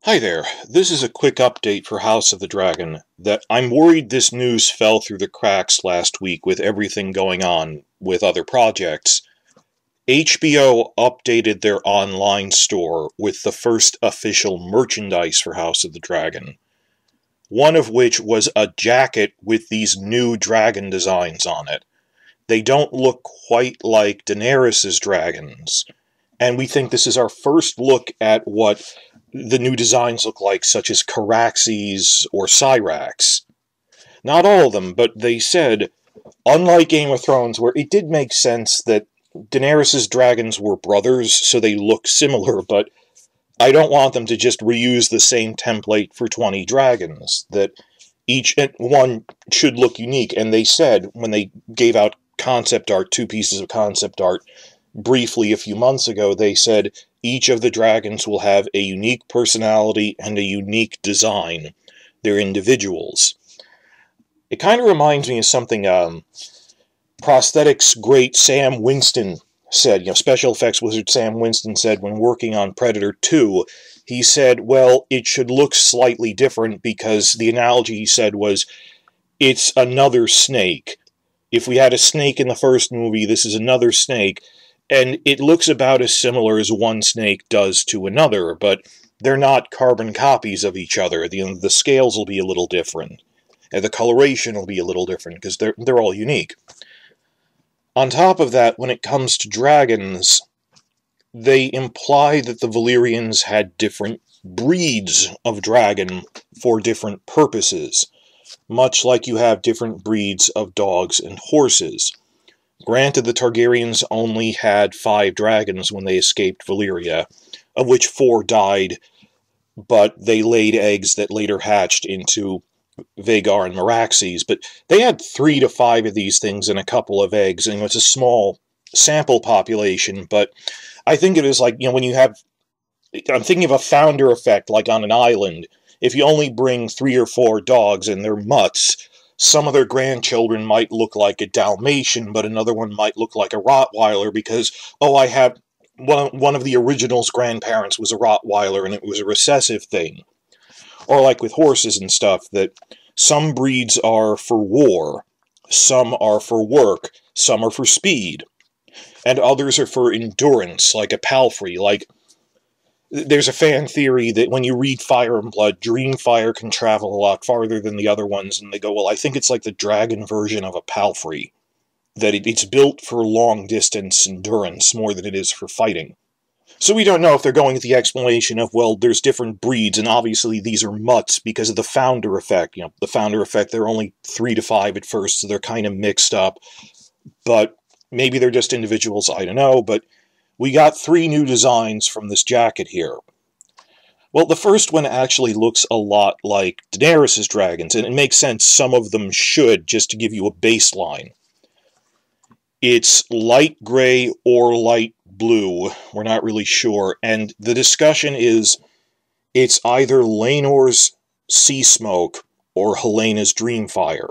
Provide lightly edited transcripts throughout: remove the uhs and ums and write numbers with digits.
Hi there, this is a quick update for House of the Dragon, that I'm worried this news fell through the cracks last week with everything going on with other projects. HBO updated their online store with the first official merchandise for House of the Dragon, one of which was a jacket with these new dragon designs on it. They don't look quite like Daenerys' dragons, and we think this is our first look at what the new designs look like, such as Caraxes or Syrax. Not all of them, but they said, unlike Game of Thrones, where it did make sense that Daenerys' dragons were brothers, so they look similar, but I don't want them to just reuse the same template for 20 dragons, that each one should look unique. And they said, when they gave out concept art, 2 pieces of concept art, briefly a few months ago, they said each of the dragons will have a unique personality and a unique design. They're individuals. It kind of reminds me of something prosthetics great Sam Winston said. Special effects wizard Sam Winston said when working on Predator 2, he said, well, it should look slightly different because the analogy he said was, it's another snake. If we had a snake in the first movie, this is another snake. And it looks about as similar as one snake does to another, but they're not carbon copies of each other. The scales will be a little different, and the coloration will be a little different, because they're all unique. On top of that, when it comes to dragons, they imply that the Valyrians had different breeds of dragon for different purposes, much like you have different breeds of dogs and horses. Granted, the Targaryens only had 5 dragons when they escaped Valyria, of which 4 died, but they laid eggs that later hatched into Vhagar and Caraxes. But they had 3 to 5 of these things and a couple of eggs, and it's a small sample population, but I think it is like, when you have... I'm thinking of a founder effect, like on an island. If you only bring 3 or 4 dogs and they're mutts, some of their grandchildren might look like a Dalmatian, but another one might look like a Rottweiler because, I have one of the original's grandparents was a Rottweiler and it was a recessive thing. Or like with horses and stuff, that some breeds are for war, some are for work, some are for speed, and others are for endurance, like a palfrey. Like, there's a fan theory that when you read Fire and Blood, Dreamfire can travel a lot farther than the other ones, and they go, well, I think it's like the dragon version of a palfrey, that it's built for long-distance endurance more than it is for fighting. So we don't know if they're going with the explanation of, well, there's different breeds, and obviously these are mutts because of the founder effect. The founder effect, they're only 3 to 5 at first, so they're kind of mixed up, but maybe they're just individuals, I don't know, but we got 3 new designs from this jacket here. Well, the first one actually looks a lot like Daenerys' dragons, and it makes sense some of them should, just to give you a baseline. It's light gray or light blue, we're not really sure, and the discussion is it's either Laenor's Seasmoke or Helena's Dreamfire.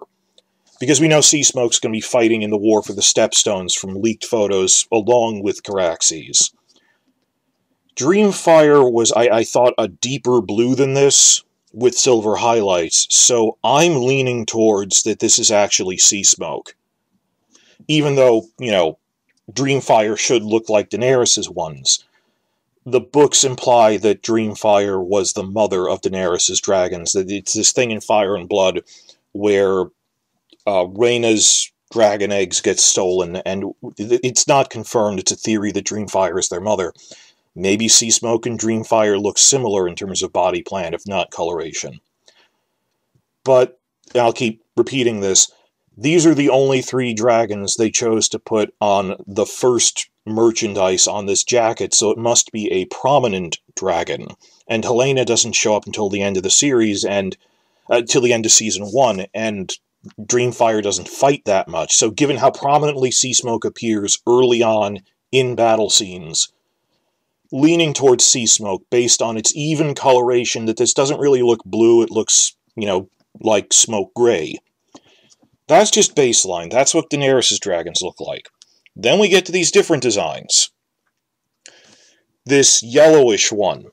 Because we know Seasmoke's going to be fighting in the War for the Stepstones from leaked photos, along with Caraxes. Dreamfire was, I thought, a deeper blue than this, with silver highlights, so I'm leaning towards that this is actually Seasmoke. Even though, Dreamfire should look like Daenerys' ones. The books imply that Dreamfire was the mother of Daenerys' dragons, that it's this thing in Fire and Blood where Rhaena's dragon eggs get stolen, and it's not confirmed, it's a theory that Dreamfire is their mother. Maybe Seasmoke and Dreamfire look similar in terms of body plan, if not coloration. But, I'll keep repeating this, these are the only 3 dragons they chose to put on the first merchandise on this jacket, so it must be a prominent dragon. And Helena doesn't show up until the end of the series, and till the end of Season 1, and Dreamfire doesn't fight that much, so given how prominently Seasmoke appears early on in battle scenes, leaning towards Seasmoke based on its even coloration, that this doesn't really look blue, it looks, like smoke gray. That's just baseline, that's what Daenerys' dragons look like. Then we get to these different designs. This yellowish one.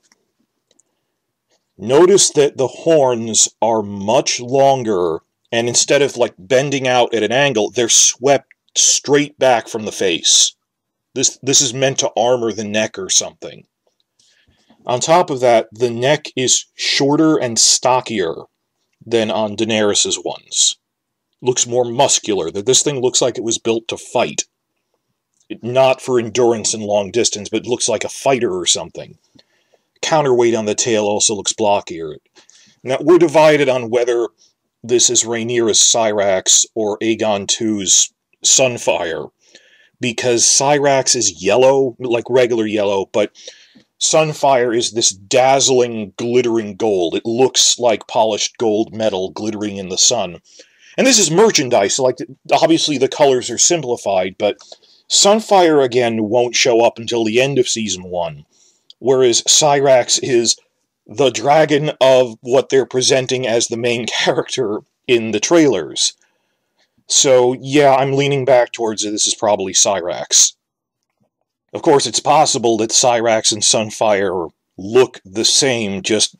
Notice that the horns are much longer, and instead of like bending out at an angle, they're swept straight back from the face. This is meant to armor the neck or something. On top of that, the neck is shorter and stockier than on Daenerys's ones. Looks more muscular. This thing looks like it was built to fight. Not for endurance and long distance, but it looks like a fighter or something. Counterweight on the tail also looks blockier. Now, we're divided on whether this is Rhaenyra's Syrax or Aegon II's Sunfire, because Syrax is yellow, like regular yellow, but Sunfire is this dazzling, glittering gold. It looks like polished gold metal glittering in the sun. And this is merchandise, so like, obviously the colors are simplified, but Sunfire, again, won't show up until the end of Season 1, whereas Syrax is the dragon of what they're presenting as the main character in the trailers. So, yeah, I'm leaning back towards it. This is probably Syrax. Of course, it's possible that Syrax and Sunfire look the same, just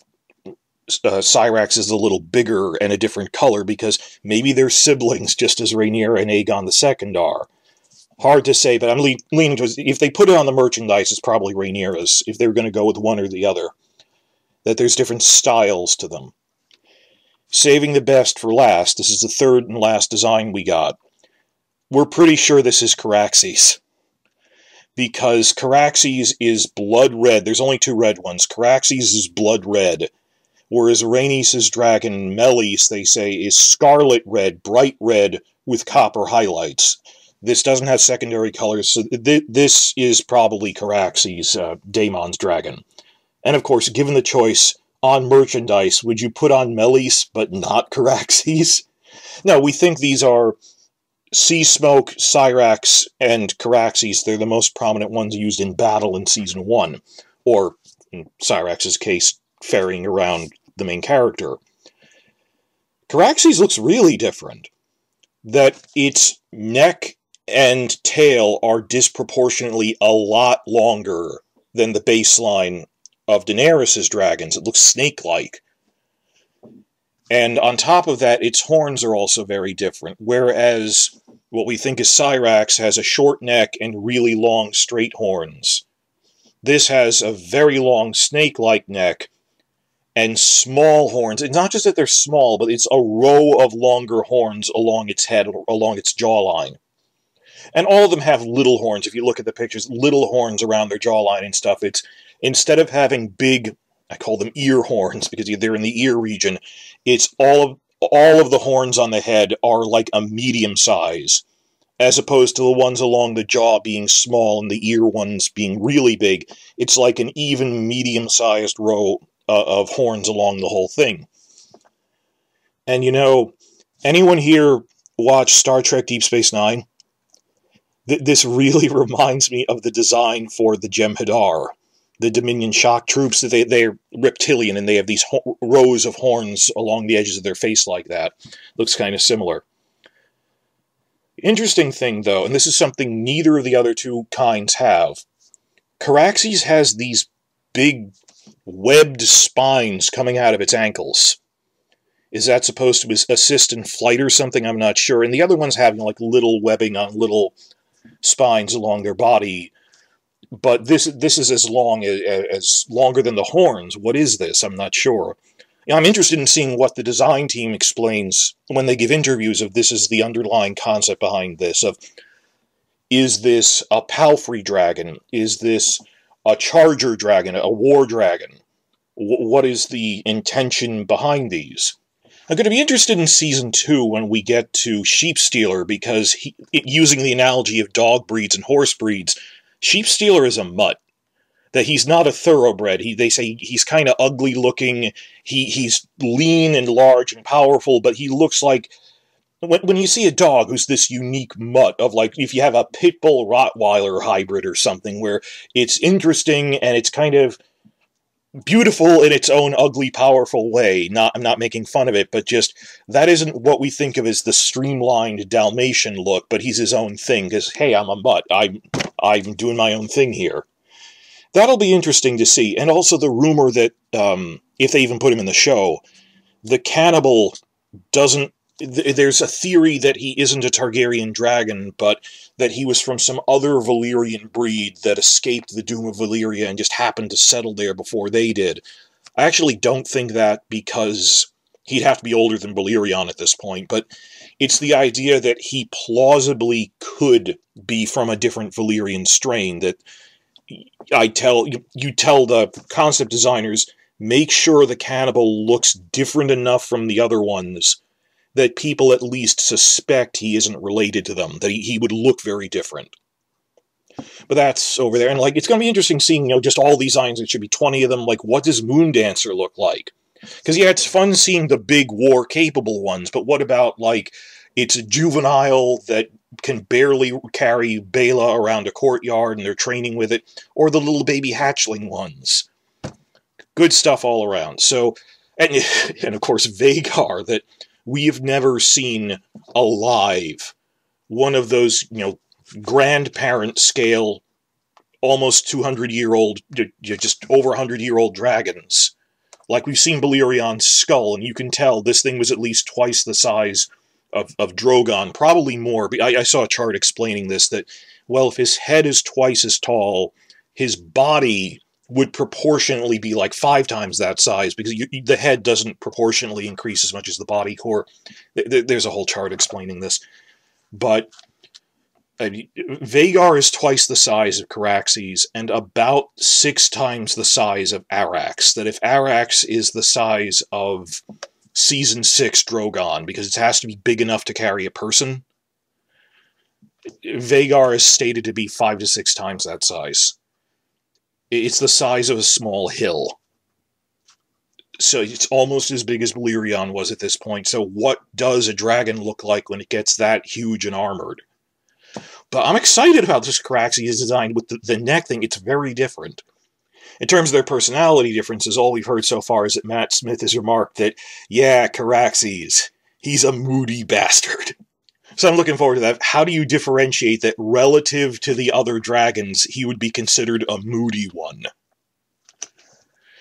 Syrax is a little bigger and a different color, because maybe they're siblings, just as Rhaenyra and Aegon II are. Hard to say, but I'm leaning towards, if they put it on the merchandise, it's probably Rhaenyra's, if they're going to go with one or the other. That there's different styles to them. Saving the best for last, this is the third and last design we got. We're pretty sure this is Caraxes, because Caraxes is blood red. There's only two red ones. Caraxes is blood red, whereas Rhaenys' dragon, Meleys, they say, is scarlet red, bright red, with copper highlights. This doesn't have secondary colors, so this is probably Caraxes, Daemon's dragon. And of course, given the choice on merchandise, would you put on Meleys but not Caraxes? No, we think these are Seasmoke, Syrax, and Caraxes. They're the most prominent ones used in battle in Season 1, or, in Syrax's case, ferrying around the main character. Caraxes looks really different. That its neck and tail are disproportionately a lot longer than the baseline of Daenerys' dragons. It looks snake-like. And on top of that, its horns are also very different, whereas what we think is Syrax has a short neck and really long straight horns. This has a very long snake-like neck and small horns. It's not just that they're small, but it's a row of longer horns along its head, along its jawline. And all of them have little horns. If you look at the pictures, little horns around their jawline and stuff. It's, instead of having big, I call them ear horns because they're in the ear region, it's all of the horns on the head are like a medium size, as opposed to the ones along the jaw being small and the ear ones being really big. It's like an even medium-sized row of horns along the whole thing. And you know, anyone here watch Star Trek Deep Space Nine? This really reminds me of the design for the Jem'Hadar, the Dominion shock troops. They're reptilian, and they have these rows of horns along the edges of their face like that. Looks kind of similar. Interesting thing, though, and this is something neither of the other two kinds have. Caraxes has these big webbed spines coming out of its ankles. Is that supposed to assist in flight or something? I'm not sure. And the other ones have, like little webbing on little spines along their body. But this is as longer than the horns. What is this? I'm not sure. I'm interested in seeing what the design team explains when they give interviews of this is the underlying concept behind this. Of, is this a palfrey dragon? Is this a charger dragon? A war dragon? What is the intention behind these? I'm going to be interested in Season 2 when we get to Sheepstealer, because using the analogy of dog breeds and horse breeds, Sheepstealer is a mutt. That he's not a thoroughbred. They say he's kind of ugly looking. He's lean and large and powerful, but he looks like, when you see a dog who's this unique mutt of, like, if you have a pit bull Rottweiler hybrid or something, where it's interesting and it's kind of beautiful in its own ugly, powerful way. I'm not making fun of it, but just, that isn't what we think of as the streamlined Dalmatian look, but he's his own thing, because, hey, I'm a mutt. I'm doing my own thing here. That'll be interesting to see. And also the rumor that if they even put him in the show, the cannibal doesn't... There's a theory that he isn't a Targaryen dragon, but that he was from some other Valyrian breed that escaped the doom of Valyria and just happened to settle there before they did. I actually don't think that, because he'd have to be older than Valyrian at this point, but it's the idea that he plausibly could be from a different Valyrian strain. That you tell the concept designers, make sure the cannibal looks different enough from the other ones that people at least suspect he isn't related to them, that he would look very different. But that's over there, and like, it's going to be interesting seeing, just all these designs. It should be 20 of them. Like, what does Moondancer look like? Because, yeah, it's fun seeing the big war-capable ones, but what about, like, it's a juvenile that can barely carry Bela around a courtyard and they're training with it, or the little baby hatchling ones? Good stuff all around. So, and of course, Vhagar, that we have never seen alive. One of those, grandparent scale, almost 200-year-old, just over 100-year-old dragons. Like we've seen Balerian's skull, and you can tell this thing was at least twice the size of Drogon, probably more. I saw a chart explaining this, that, well, if his head is twice as tall, his body would proportionally be like 5 times that size, because the head doesn't proportionally increase as much as the body core. There's a whole chart explaining this. But Vhagar is twice the size of Caraxes, and about 6 times the size of Arax. That if Arax is the size of Season 6 Drogon, because it has to be big enough to carry a person, Vhagar is stated to be 5 to 6 times that size. It's the size of a small hill. So it's almost as big as Balerion was at this point. So what does a dragon look like when it gets that huge and armored? But I'm excited about this Caraxes design with the neck thing. It's very different. In terms of their personality differences, all we've heard so far is that Matt Smith has remarked that, yeah, Caraxes, he's a moody bastard. So I'm looking forward to that. How do you differentiate that relative to the other dragons, he would be considered a moody one?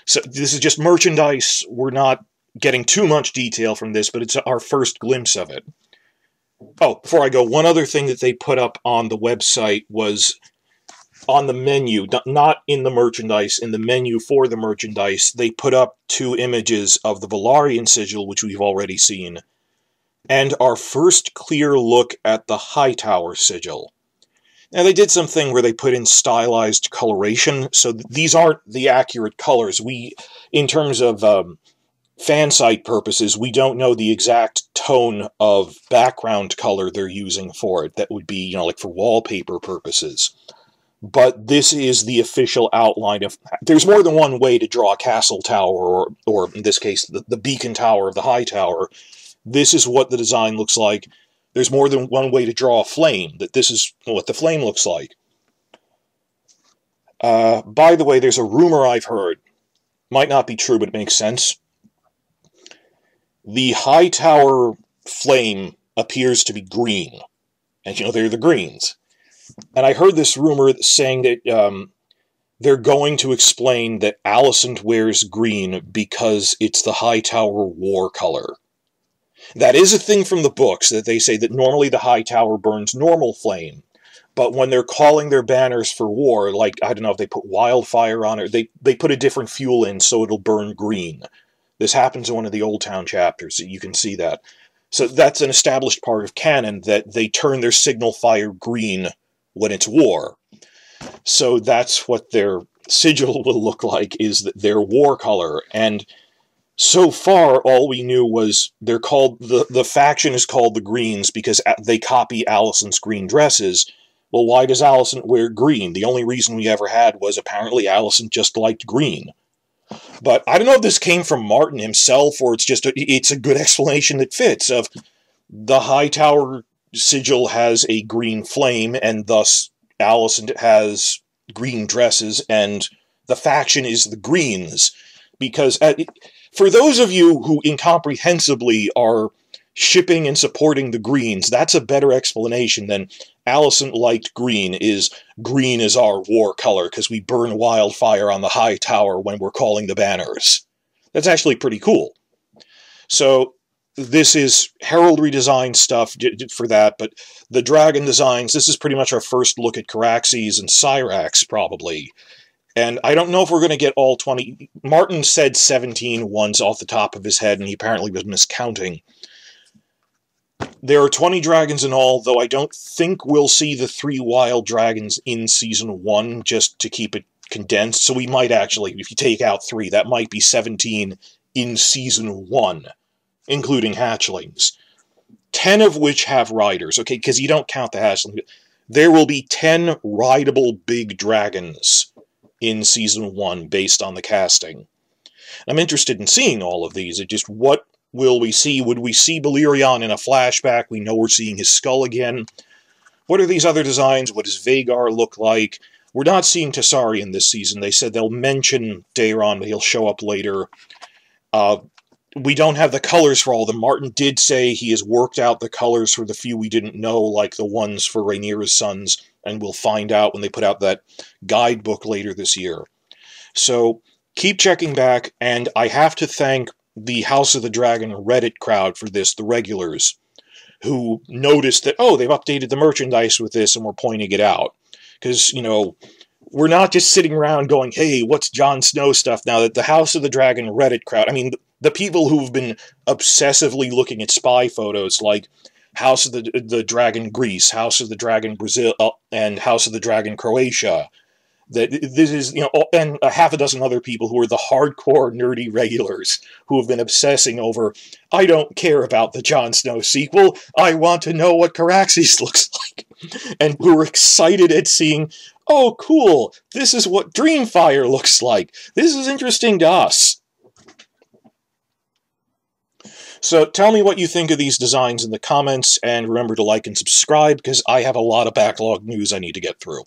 So this is just merchandise. We're not getting too much detail from this, but it's our first glimpse of it. Oh, before I go, one other thing that they put up on the website was on the menu, not in the merchandise, in the menu for the merchandise, they put up 2 images of the Velaryon sigil, which we've already seen, and our first clear look at the Hightower sigil. Now, they did something where they put in stylized coloration, so these aren't the accurate colors. In terms of fan site purposes, we don't know the exact tone of background color they're using for it. That would be, like for wallpaper purposes. But this is the official outline of... There's more than one way to draw a castle tower, or in this case, the beacon tower of the Hightower. This is what the design looks like. There's more than one way to draw a flame, that this is what the flame looks like. By the way, there's a rumor I've heard. Might not be true, but it makes sense. The Hightower flame appears to be green. And they're the greens. And I heard this rumor saying that they're going to explain that Alicent wears green because it's the Hightower war color. That is a thing from the books, that they say that normally the Hightower burns normal flame, but when they're calling their banners for war, like, I don't know if they put wildfire on it, they put a different fuel in so it'll burn green. This happens in one of the Old Town chapters, you can see that. So that's an established part of canon, that they turn their signal fire green when it's war. So that's what their sigil will look like, is their war color. And so far, all we knew was they're called, the faction is called the Greens because they copy Alicent's green dresses. Well, why does Alicent wear green? The only reason we ever had was apparently Alicent just liked green. But I don't know if this came from Martin himself, or it's just it's a good explanation that fits. Of the Hightower sigil has a green flame, and thus Alicent has green dresses, and the faction is the Greens. Because for those of you who incomprehensibly are shipping and supporting the Greens, that's a better explanation than Alicent liked green is our war color, because we burn wildfire on the Hightower when we're calling the banners. That's actually pretty cool. So this is heraldry design stuff for that, but the dragon designs, this is pretty much our first look at Caraxes and Syrax, probably. And I don't know if we're going to get all 20. Martin said 17 once off the top of his head, and he apparently was miscounting. There are 20 dragons in all, though I don't think we'll see the 3 wild dragons in Season 1, just to keep it condensed. So we might actually, if you take out 3, that might be 17 in Season 1, including hatchlings. 10 of which have riders, okay, because you don't count the hatchlings. There will be 10 rideable big dragons in Season 1, based on the casting. I'm interested in seeing all of these. What will we see? Would we see Balerion in a flashback? We know we're seeing his skull again. What are these other designs? What does Vhagar look like? We're not seeing Targaryen this season. They said they'll mention Daeron, but he'll show up later. We don't have the colors for all of them. Martin did say he has worked out the colors for the few we didn't know, like the ones for Rhaenyra's sons, and we'll find out when they put out that guidebook later this year. So keep checking back, and I have to thank the House of the Dragon Reddit crowd for this, the regulars, who noticed that, oh, they've updated the merchandise with this, and we're pointing it out. Because, we're not just sitting around going, hey, what's Jon Snow stuff now? That the House of the Dragon Reddit crowd, I mean, the people who've been obsessively looking at spy photos, like House of the Dragon Greece, House of the Dragon Brazil, and House of the Dragon Croatia. That this is, and a half a dozen other people who are the hardcore nerdy regulars who have been obsessing over, I don't care about the Jon Snow sequel, I want to know what Caraxes looks like. And who are excited at seeing, oh cool, this is what Dreamfire looks like. This is interesting to us. So tell me what you think of these designs in the comments, and remember to like and subscribe, because I have a lot of backlog news I need to get through.